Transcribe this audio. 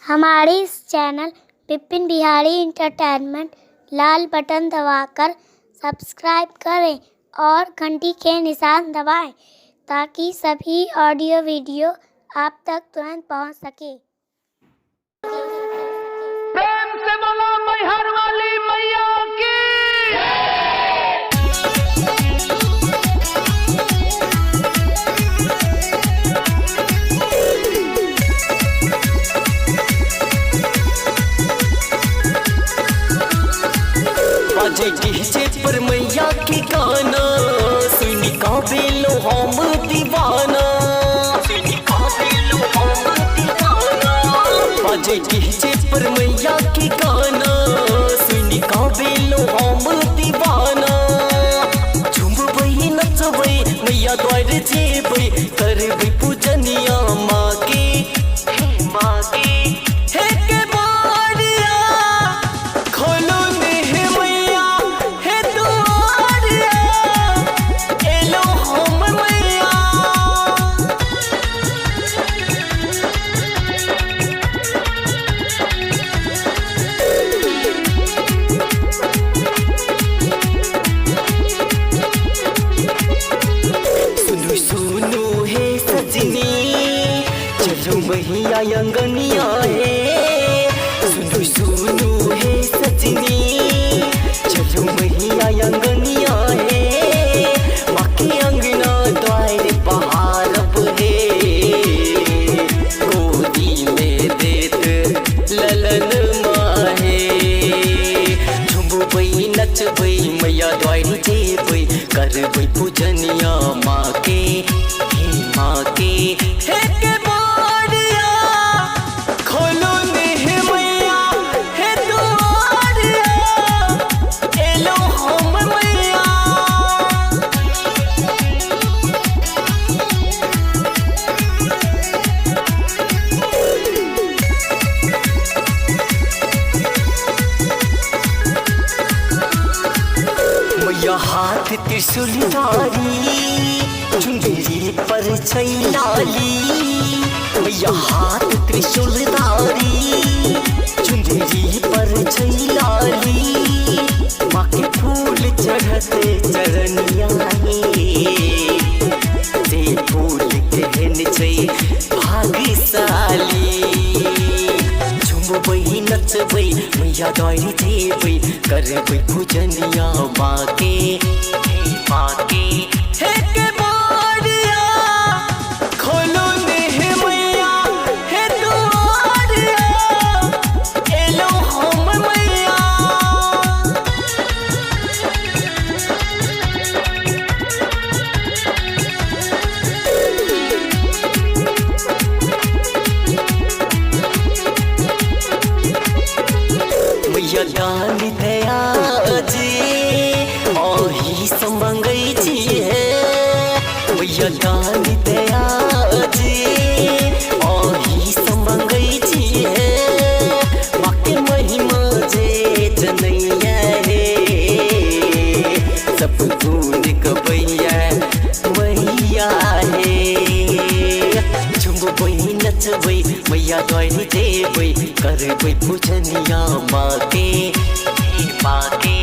हमारे इस channel Vipin Bihari entertainment लाल button दबाकर subscribe करें और घंटी के निशान दबाएं ताकि सभी ऑडियो वीडियो आप तक तुरंत पहुंच सके। प्रेम से बोलो मैहर वाली मैया की। बाजे डीजे पर मैया के गाना सुन का बेलो हम दीवाना, बाजे डीजे पर मैया के गाना सुन का बेलो हम दीवाना। झुमबई नचबई मैया द्वार जेबई करबई पूजनिया माँ के माँ के। मैया अंगनिया है सुनु सुनु है सजनी, चलो मैया अंगनिया है माँ के अंगना द्वार बहारब है। गोदी में देत ललन माँ है, झुमबई नचबई मैया द्वार जेबई करबई पूजनिया माँ के माँ के। मैया हाथ त्रिशूलधारी चुंदरी पर छैलाली, मैया हाथ त्रिशूलधारी चुंदरी पर छैलाली। माँ के फूल चढ़ते चरनिया से फूल कहन छै भाग्यशाली। झुमबई नचबई मैया द्वार जेबई करबई पूजनिया माँ के माँ के। मैया दान दया जे ओही समंगई छी है, मैया दान दया जे ओही समंगई छी है। माँ के महिमा जे जनैया है सब गुण गबैया मैया है। झुमबई नचबई मैया द्वार जेबई करबई पूजनिया माँ के माँ के।